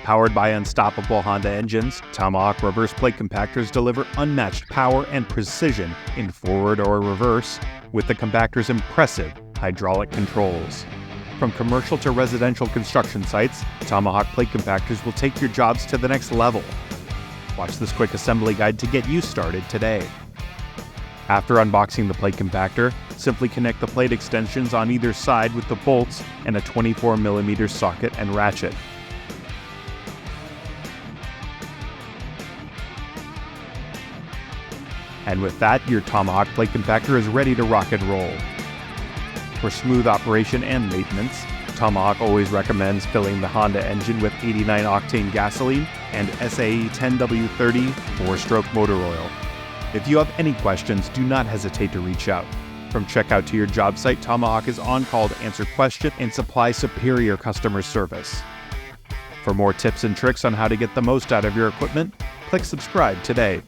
Powered by unstoppable Honda engines, Tomahawk Reverse Plate Compactors deliver unmatched power and precision in forward or reverse with the compactor's impressive hydraulic controls. From commercial to residential construction sites, Tomahawk Plate Compactors will take your jobs to the next level. Watch this quick assembly guide to get you started today. After unboxing the plate compactor, simply connect the plate extensions on either side with the bolts and a 24mm socket and ratchet. And with that, your Tomahawk Plate Compactor is ready to rock and roll. For smooth operation and maintenance, Tomahawk always recommends filling the Honda engine with 89-octane gasoline and SAE 10W30 4-stroke motor oil. If you have any questions, do not hesitate to reach out. From checkout to your job site, Tomahawk is on call to answer questions and supply superior customer service. For more tips and tricks on how to get the most out of your equipment, click subscribe today.